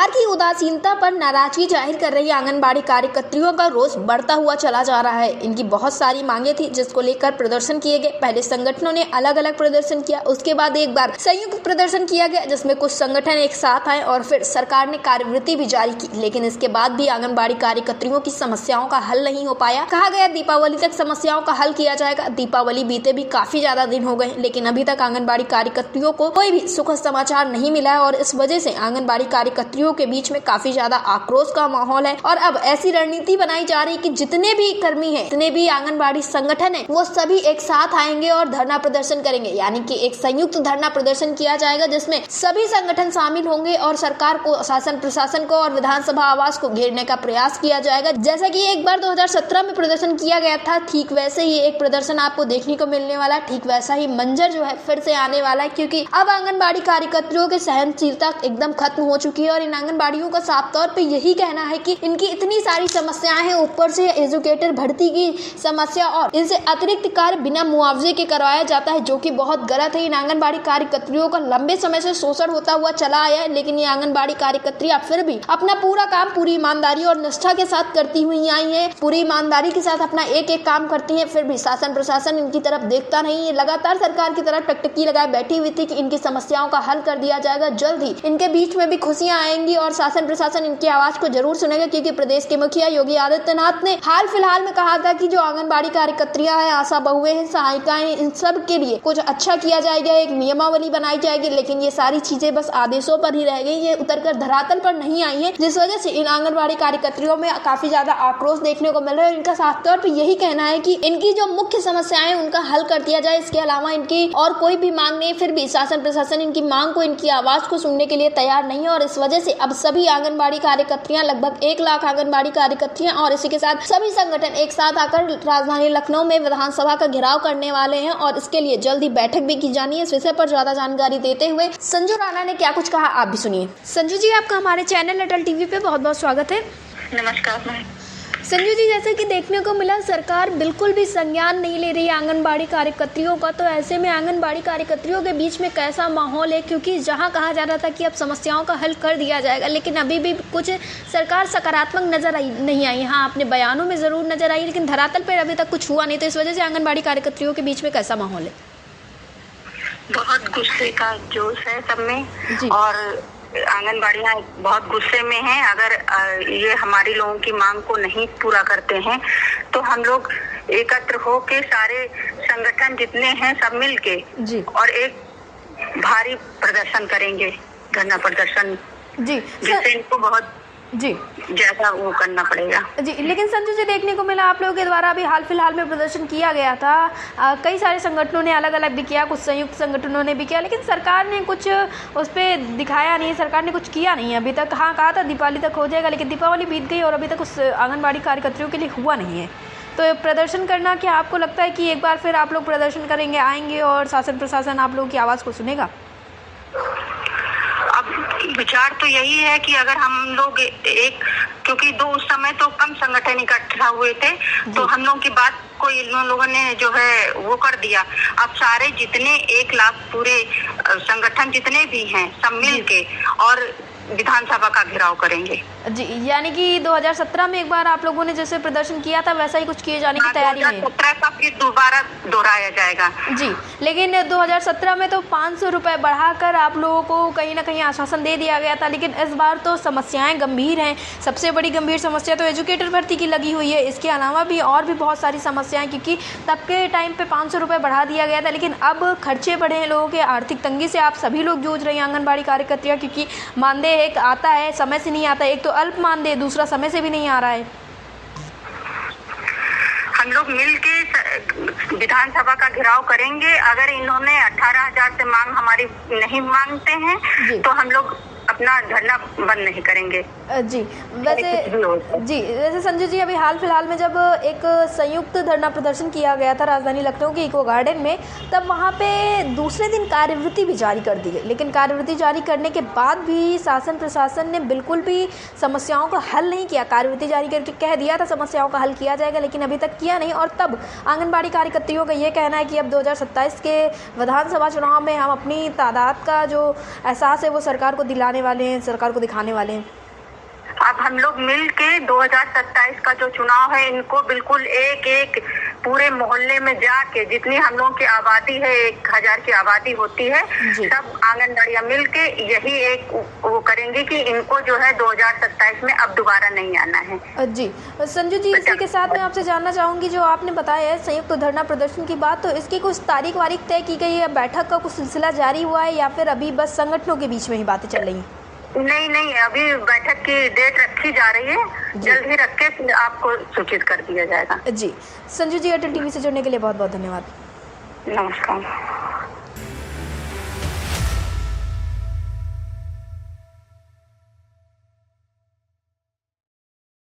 सरकार की उदासीनता पर नाराजगी जाहिर कर रही आंगनबाड़ी कार्यकर्तियों का रोष बढ़ता हुआ चला जा रहा है। इनकी बहुत सारी मांगे थी जिसको लेकर प्रदर्शन किए गए। पहले संगठनों ने अलग अलग प्रदर्शन किया, उसके बाद एक बार संयुक्त प्रदर्शन किया गया जिसमें कुछ संगठन एक साथ आए और फिर सरकार ने कार्यवृत्ति भी जारी की। लेकिन इसके बाद भी आंगनबाड़ी कार्यकर्तियों की समस्याओं का हल नहीं हो पाया। कहा गया दीपावली तक समस्याओं का हल किया जाएगा। दीपावली बीते भी काफी ज्यादा दिन हो गए लेकिन अभी तक आंगनबाड़ी कार्यकर्तियों को कोई भी सुखद समाचार नहीं मिला है और इस वजह से आंगनबाड़ी कार्यकर्तियों के बीच में काफी ज्यादा आक्रोश का माहौल है। और अब ऐसी रणनीति बनाई जा रही है कि जितने भी कर्मी हैं, जितने भी आंगनबाड़ी संगठन है, वो सभी एक साथ आएंगे और धरना प्रदर्शन करेंगे। यानी कि एक संयुक्त धरना प्रदर्शन किया जाएगा जिसमें सभी संगठन शामिल होंगे और सरकार को, शासन प्रशासन को और विधानसभा आवास को घेरने का प्रयास किया जाएगा। जैसा कि एक बार 2017 में प्रदर्शन किया गया था, ठीक वैसे ही एक प्रदर्शन आपको देखने को मिलने वाला है। ठीक वैसा ही मंजर जो है फिर से आने वाला है क्योंकि अब आंगनबाड़ी कार्यकर्तियों की सहनशीलता एकदम खत्म हो चुकी है और इन आंगनबाड़ियों का साफ तौर पे यही कहना है कि इनकी इतनी सारी समस्याएं हैं, ऊपर से एजुकेटर भर्ती की समस्या और इनसे अतिरिक्त कार्य बिना मुआवजे के करवाया जाता है जो कि बहुत गलत है। इन आंगनबाड़ी कार्यकर्तियों का लंबे समय से शोषण होता हुआ चला आया है लेकिन ये आंगनबाड़ी कार्यकर्तियां फिर भी अपना पूरा काम पूरी ईमानदारी और निष्ठा के साथ करती हुई आई है। पूरी ईमानदारी के साथ अपना एक एक काम करती है। फिर भी शासन प्रशासन इनकी तरफ देखता नहीं है। लगातार सरकार की तरफ टकटकी लगाए बैठी हुई थी कि इनकी समस्याओं का हल कर दिया जाएगा। जल्द ही इनके बीच में भी खुशियां आएंगी और शासन प्रशासन इनकी आवाज को जरूर सुनेगा क्योंकि प्रदेश के मुखिया योगी आदित्यनाथ ने हाल फिलहाल में कहा था कि जो आंगनबाड़ी कार्यकर्तियां हैं, आशा बहुएं हैं, सहायिकाएं, इन सब के लिए कुछ अच्छा किया जाएगा, एक नियमावली बनाई जाएगी। लेकिन ये सारी चीजें बस आदेशों पर ही रह गई, ये उतरकर धरातल पर नहीं आई है, जिस वजह से इन आंगनबाड़ी कार्यकर्तियों में काफी ज्यादा आक्रोश देखने को मिल रहा है। इनका साफ तौर पर यही कहना है कि इनकी जो मुख्य समस्याएं उनका हल कर दिया जाए, इसके अलावा इनकी और कोई भी मांग नहीं। फिर भी शासन प्रशासन इनकी मांग को, इनकी आवाज को सुनने के लिए तैयार नहीं है और इस वजह से अब सभी आंगनबाड़ी कार्यकर्तियां, लगभग 1 लाख आंगनबाड़ी कार्यकर्तियां और इसी के साथ सभी संगठन एक साथ आकर राजधानी लखनऊ में विधानसभा का घेराव करने वाले हैं और इसके लिए जल्द ही बैठक भी की जानी है। इस विषय पर ज्यादा जानकारी देते हुए संजू राणा ने क्या कुछ कहा, आप भी सुनिए। संजू जी, आपका हमारे चैनल अटल टीवी पे बहुत बहुत स्वागत है। नमस्कार। संजू जी, जैसे कि देखने को मिला सरकार बिल्कुल भी संज्ञान नहीं ले रही है आंगनबाड़ी कार्यकर्तियों का, तो ऐसे में आंगनबाड़ी कार्यकर्तियों के बीच में कैसा माहौल है? क्योंकि जहां कहा जा रहा था कि अब समस्याओं का हल कर दिया जाएगा लेकिन अभी भी कुछ सरकार सकारात्मक नजर नहीं आई। हाँ, अपने बयानों में जरूर नजर आई लेकिन धरातल पर अभी तक कुछ हुआ नहीं, तो इस वजह से आंगनबाड़ी कार्यकर्तियों के बीच में कैसा माहौल है? बहुत गुस्से का जोश है सब में और आंगनबाड़ियाँ बहुत गुस्से में हैं। अगर ये हमारी लोगों की मांग को नहीं पूरा करते हैं तो हम लोग एकत्र होके सारे संगठन जितने हैं सब मिलके और एक भारी प्रदर्शन करेंगे, धरना प्रदर्शन, जिससे इनको बहुत ज्यादा वो करना पड़ेगा। लेकिन संजू जी, देखने को मिला आप लोगों के द्वारा अभी हाल फिलहाल में प्रदर्शन किया गया था, कई सारे संगठनों ने अलग अलग भी किया, कुछ संयुक्त संगठनों ने भी किया, लेकिन सरकार ने कुछ उस पर दिखाया नहीं, सरकार ने कुछ किया नहीं अभी तक। हाँ, कहा था दीपावली तक हो जाएगा लेकिन दीपावली बीत गई और अभी तक उस आंगनबाड़ी कार्यकर्तियों के लिए हुआ नहीं है। तो प्रदर्शन करना, क्या आपको लगता है कि एक बार फिर आप लोग प्रदर्शन करेंगे, आएंगे और शासन प्रशासन आप लोगों की आवाज़ को सुनेगा? अब विचार तो यही है कि अगर हम लोग एक, क्योंकि उस समय तो कम संगठन इकट्ठा हुए थे तो हम लोगों की बात को इन लोगों ने जो है वो कर दिया। अब सारे जितने 1 लाख पूरे संगठन जितने भी हैं सब मिल के और विधानसभा का घेराव करेंगे। जी, यानी कि 2017 में एक बार आप लोगों ने जैसे प्रदर्शन किया था वैसा ही कुछ किए जाने की तैयारी है। 2017 का फिर दोबारा दोहराया जाएगा। जी, लेकिन 2017 में तो 500 रुपए बढ़ाकर आप लोगों को कहीं ना कहीं आश्वासन दे दिया गया था, लेकिन इस बार तो समस्याएं गंभीर हैं। सबसे बड़ी गंभीर समस्या तो एजुकेटर भर्ती की लगी हुई है। इसके अलावा भी और भी बहुत सारी समस्याएं, क्योंकि तब के टाइम पे 500 रुपये बढ़ा दिया गया था लेकिन अब खर्चे बढ़े हैं लोगों के, आर्थिक तंगी से आप सभी लोग जूझ रहे हैं आंगनबाड़ी कार्यकर्तियाँ, क्योंकि मानदेय एक आता है, समय से नहीं आता। एक तो अल्प मानदेय, दूसरा समय से भी नहीं आ रहा है। हम लोग मिलके विधानसभा का घेराव करेंगे। अगर इन्होंने 18,000 से मांग हमारी नहीं मांगते हैं तो हम लोग अपना धरना बंद नहीं करेंगे। जी, वैसे संजू जी, अभी हाल फिलहाल में जब एक संयुक्त धरना प्रदर्शन किया गया था राजधानी लखनऊ के इको गार्डन में, तब वहाँ पे दूसरे दिन कार्यवृत्ति भी जारी कर दी गई, लेकिन कार्यवृत्ति जारी करने के बाद भी शासन प्रशासन ने बिल्कुल भी समस्याओं का हल नहीं किया। कार्यवृत्ति जारी करके कह दिया था समस्याओं का हल किया जाएगा लेकिन अभी तक किया नहीं। और तब आंगनबाड़ी कार्यकर्तियों का ये कहना है कि अब 2027 के विधानसभा चुनाव में हम अपनी तादाद का जो एहसास है वो सरकार को दिलाने वाले हैं, सरकार को दिखाने वाले हैं? अब हम लोग मिल के 2027 का जो चुनाव है, इनको बिल्कुल एक एक पूरे मोहल्ले में जाके, जितनी हम लोगों की आबादी है, 1000 की आबादी होती है, सब आंगनबाड़ियां मिल के यही एक वो करेंगे कि इनको जो है 2027 में अब दोबारा नहीं आना है। जी संजू जी, इसी के साथ मैं आपसे जानना चाहूँगी, जो आपने बताया है संयुक्त धरना प्रदर्शन की बात, तो इसकी कुछ तारीख वारीख तय की गई है? बैठक का कुछ सिलसिला जारी हुआ है या फिर अभी बस संगठनों के बीच में ही बातें चल रही हैं? नहीं, अभी बैठक की डेट रखी जा रही है, जल्द ही रख के आपको सूचित कर दिया जाएगा। जी संजू जी, एयरटेल टीवी से जुड़ने के लिए बहुत बहुत धन्यवाद। नमस्कार।